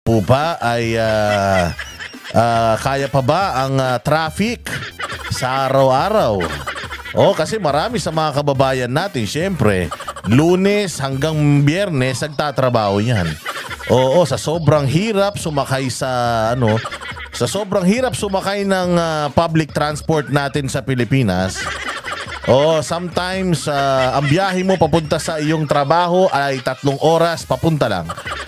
po ba ay kaya pa ba ang traffic sa araw-araw? Kasi marami sa mga kababayan natin, syempre, Lunes hanggang Biyernes nagtatrabaho yan. Sa sobrang hirap sumakay ng public transport natin sa Pilipinas. Sometimes ang biyahe mo papunta sa iyong trabaho ay 3 oras papunta lang.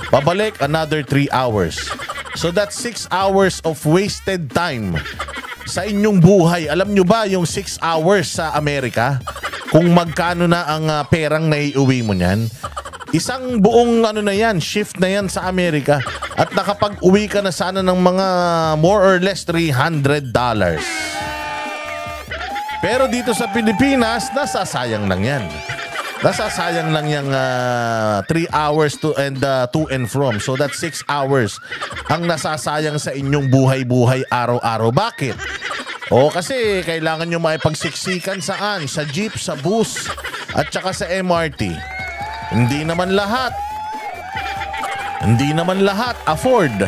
Pabalik another 3 hours. So that's 6 hours of wasted time sa inyong buhay. Alam nyo ba yung 6 hours sa Amerika? Kung magkano na ang perang naiuwi mo niyan? Isang buong shift na yan sa Amerika. At nakapag-uwi ka na sana ng mga more or less $300. Pero dito sa Pilipinas, nasasayang lang yan. Nasasayang lang yung 3 hours to and from. So that's 6 hours ang nasasayang sa inyong buhay-buhay araw-araw. Bakit? Kasi kailangan nyo makipagsiksikan saan? Sa jeep, sa bus, at saka sa MRT. Hindi naman lahat afford.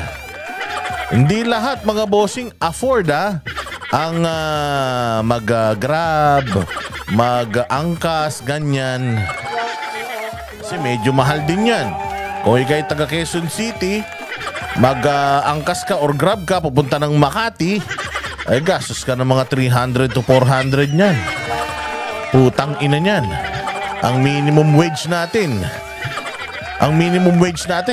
Hindi lahat mga bossing afford ang mag-grab, mag-angkas, ganyan. Kasi medyo mahal din yan. Kung ikay taga Quezon City, mag-angkas ka or grab ka pupunta ng Makati, ay gastos ka ng mga 300 to 400 niyan. Putang ina niyan. Ang minimum wage natin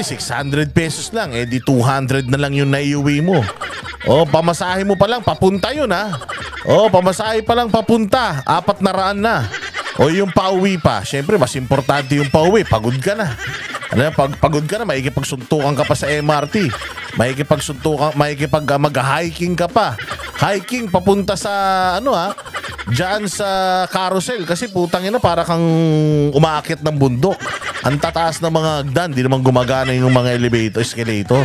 600 pesos lang. Di 200 na lang yung naiuwi mo. Pamasahe mo pa lang papunta yun pamasahe pa lang papunta 400 na. Yung pauwi pa, syempre mas importante yung pauwi. Pagod ka na. Pagod ka na, maikipagsuntukan ka pa sa MRT. Mag-hiking ka pa. Hiking papunta sa diyan sa carousel. Kasi putang ina, para kang umaakit ng bundok. Ang tataas ng mga hagdan, di naman gumagana yung mga escalator.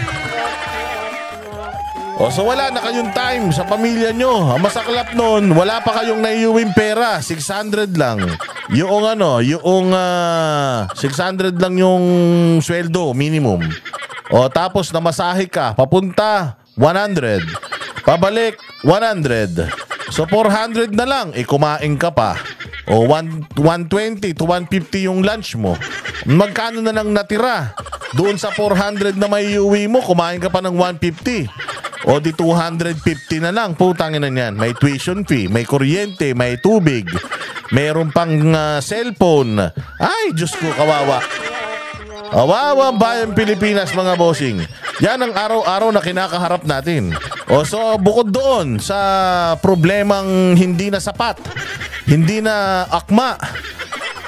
So wala na kayong time sa pamilya nyo. Ang masaklap nun, wala pa kayong naiuwing pera. 600 lang. Yung 600 lang yung sweldo, minimum. Tapos namasahe ka, papunta 100. Pabalik 100. So 400 na lang, kumain ka pa. 120 to 150 yung lunch mo. Magkano na lang natira? Doon sa 400 na may iuwi mo, kumain ka pa ng 150. Di 250 na lang. Putangin na yan. May tuition fee, may kuryente, may tubig, mayroon pang cellphone. Ay, Diyos ko, kawawa. Kawawa ang bayang Pilipinas, mga bossing. Yan ang araw-araw na kinakaharap natin. So bukod doon sa problemang hindi na sapat, hindi na akma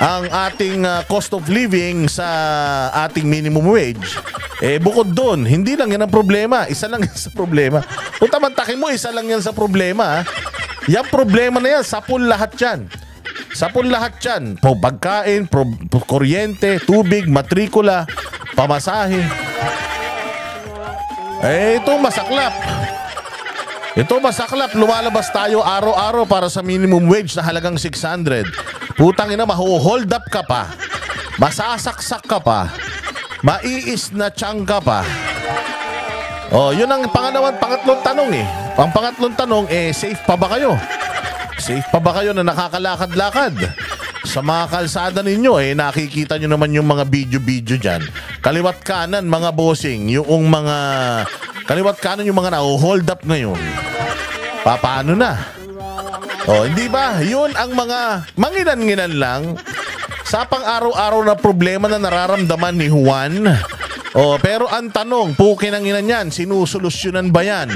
ang ating cost of living sa ating minimum wage, bukod doon, hindi lang yan ang problema. Isa lang yan sa problema. Kung tamantakin mo, isa lang yan sa problema. Yung problema na yan, sapul lahat yan. Sapul lahat yan. Pagkain, kuryente, tubig, matrikula, pamasahe. Ito masaklap. Lumalabas tayo araw-araw para sa minimum wage na halagang 600. Putang ina, maho-hold up ka pa. Masasaksak ka pa. Maiis na tiyang ka pa. Yun ang pangatlong tanong Ang pangatlong tanong, safe pa ba kayo? Safe pa ba kayo na nakakalakad-lakad? Sa mga kalsada ninyo, nakikita nyo naman yung mga video-video dyan. Kaliwat kanan, mga bossing, yung mga na-hold up ngayon. Paano na? Hindi ba? Yun ang mga manginan-nginan lang sa pang-araw-araw na problema na nararamdaman ni Juan. Pero ang tanong, pukinanginan yan, sinusolusyonan ba yan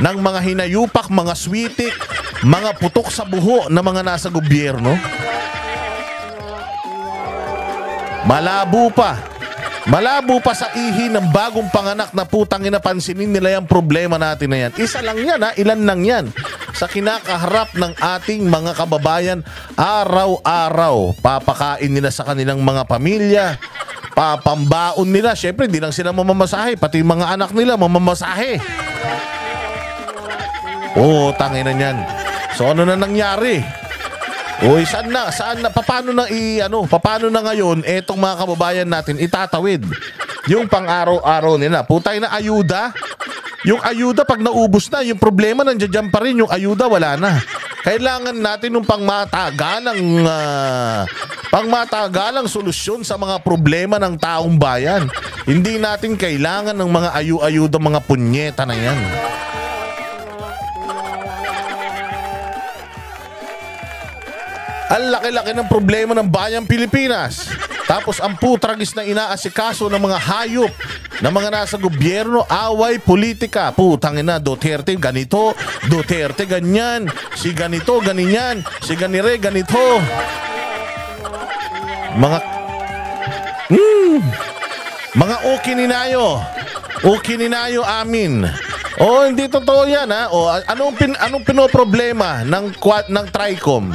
ng mga hinayupak, mga switik, mga putok sa buho na mga nasa gobyerno? Malabo pa sa ihi ng bagong panganak na putang ina, pansinin nila yung problema natin na yan. Isa lang yan ilan lang yan sa kinakaharap ng ating mga kababayan araw-araw. Papakain nila sa kanilang mga pamilya, papambaon nila. Syempre, di lang sila mamamasahe, pati yung mga anak nila mamamasahe. Tangina niyan. So ano na nangyari? Paano na ngayon etong mga kababayan natin itatawid yung pang-araw-araw nila. Putay na ayuda. Yung ayuda pag naubos na, yung problema nandiyan pa rin, yung ayuda wala na. Kailangan natin ng pangmatagalang solusyon sa mga problema ng taong bayan. Hindi natin kailangan ng mga ayuda, mga punyeta na yan. Ang laki-laki ng problema ng bayang Pilipinas. Tapos ang putragis na inaasikaso ng mga hayop na mga nasa gobyerno, away, politika. Putang ina, Duterte ganito, Duterte ganyan, si ganito, ganyan, si ganire, ganito. Mga ukininayo amin. Oh, hindi totoo yan ha. Oh, anong pinoproblema ng Tricom?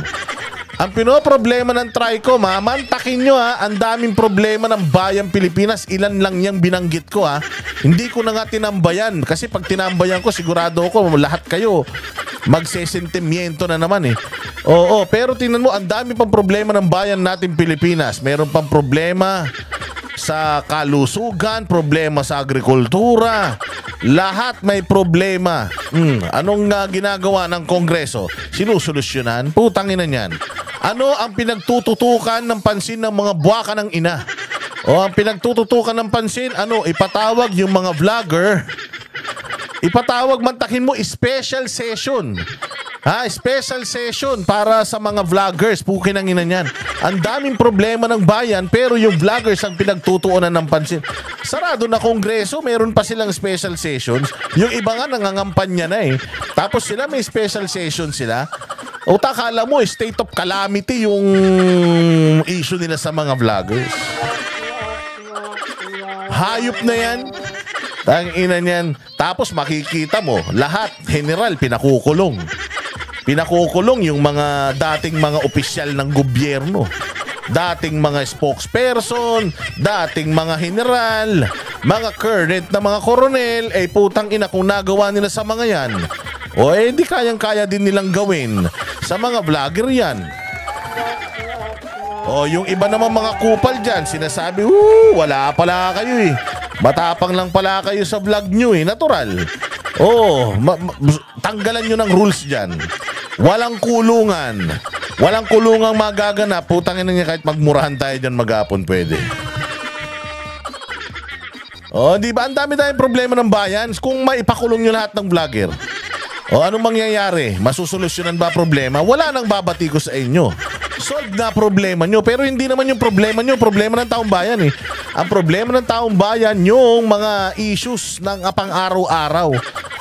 Ang pinoproblema ng Tricom ha, mantakin nyo ha, ang daming problema ng bayang Pilipinas, ilan lang yung binanggit ko ha. Hindi ko na nga tinambayan kasi pag tinambayan ko sigurado ako lahat kayo magsesentimiento na naman eh. Oo, pero tingnan mo, ang dami pang problema ng bayan natin Pilipinas. Meron pang problema sa kalusugan, problema sa agrikultura. Lahat may problema. Anong ginagawa ng Kongreso? Sinusolusyonan? Putang ina niyan. Ano ang pinagtututukan ng pansin ng mga buwaka ng ina? O ang pinagtututukan ng pansin, ipatawag yung mga vlogger. Ipatawag, mantakin mo, special session. Special session para sa mga vloggers. Pukin ang ina niyan. Ang daming problema ng bayan pero yung vloggers ang pinagtutuunan ng pansin. Sarado na Kongreso, meron pa silang special sessions. Yung iba nga nangangampanya na eh. Tapos sila may special session sila. O takala mo, state of calamity yung issue nila sa mga vloggers. Hayop na yan. Tangina niyan. Tapos makikita mo, lahat, general, pinakukulong. Pinakukulong yung mga dating mga opisyal ng gobyerno. Dating mga spokesperson, dating mga general, mga current na mga koronel, putang ina kung nagawa nila sa mga yan. O di kayang-kaya din nilang gawin sa mga vlogger yan. O yung iba naman mga kupal dyan, sinasabi, wala pala kayo eh. Matapang lang pala kayo sa vlog nyo eh, natural. Tanggalan nyo ng rules dyan. Walang kulungan. Walang kulungang magaganap. Putangin na niya kahit magmurahan tayo dyan maghapon pwede. Di ba? Ang dami tayong problema ng bayan. Kung maipakulong nyo lahat ng vlogger, anong mangyayari? Masusolusyonan ba problema? Wala nang babati ko sa inyo. Solve na problema nyo. Pero hindi naman yung problema nyo. Problema ng taong bayan eh. Ang problema ng taong bayan, yung mga issues ng pang-araw-araw.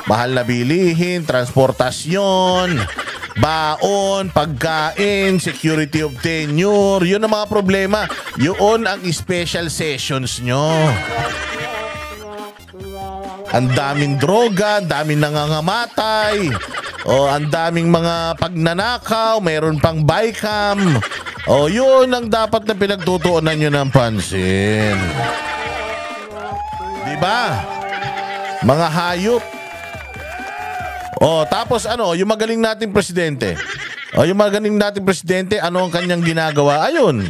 Mahal na bilihin, transportasyon, baon, pagkain, security of tenure. Yun ang mga problema. Yun ang special sessions nyo. Ang daming droga, ang daming nangangamatay. Ang daming mga pagnanakaw, mayroon pang bycam. Yun ang dapat na pinagtutuunan nyo ng pansin. Diba? Mga hayop. Tapos yung magaling nating presidente. Yung magaling nating presidente, ano ang kanyang ginagawa? Ayun.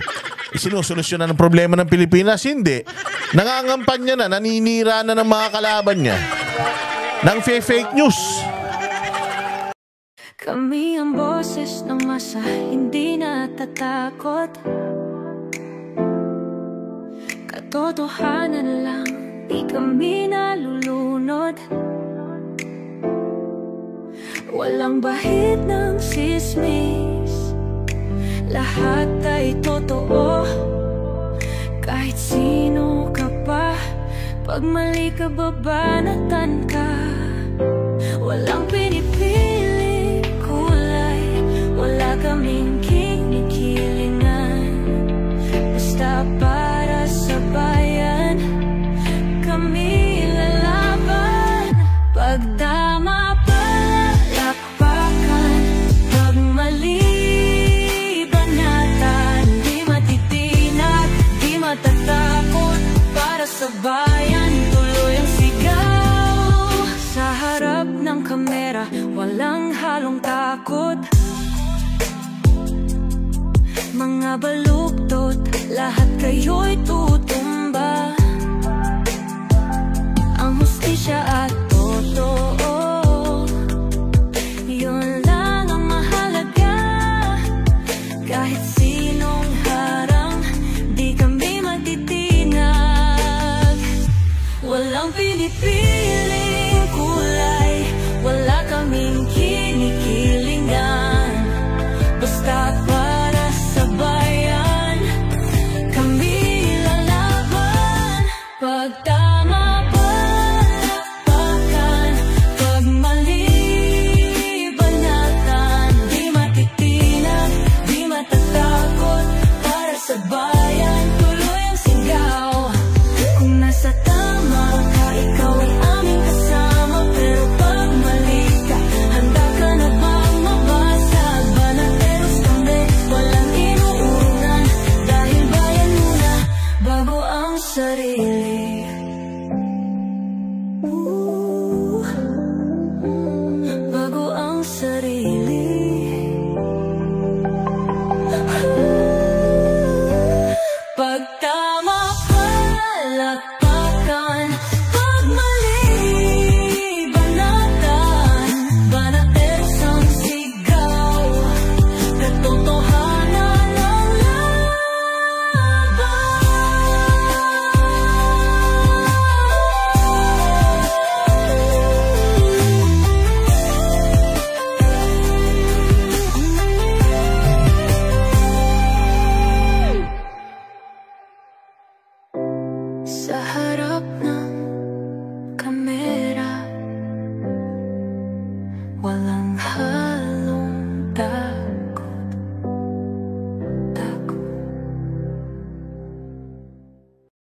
Sinusolusyonan ang problema ng Pilipinas? Hindi. Nangangampanya na, naninira na ng mga kalaban niya. Ng fake news. Kami ang boses ng masa, hindi natatakot. Katotohanan lang, di kami nalulunod. Walang bahid ng sismis, lahat ay totoo. Kahit sino ka pa, pag mali ka babanatan ka. Walang pinipili kulay, wala kaming kinikilingan. Basta para sa bayan, kami lalaban. Pagdama palakpakan, pag mali banatan. Di matitinag, di matatakot, para sa bayan tuloy ang sigaw. Sa harap ng kamera, walang halong takot. Mga baluktot, lahat kayo'y tutumba. piling kulay, wala kaming kinikilingan. Basta para sa bayan, kami lalaban. Pag tama palakpakan, pag mali banatan. Di matitinag, di matatakot, para sa bayan tuloy ang sigaw. Kung nasa tama ka, ikaw ay aming kasama. Pero pag mali ka, handa ka na bang mabasag? Banateros kami, walang inuunan, dahil bayan muna bago ang sarili. Bago ang sarili. Pag tama palakpakan, pag mali banatan. Banateros ang sigaw, katotohanan ang laban. Sa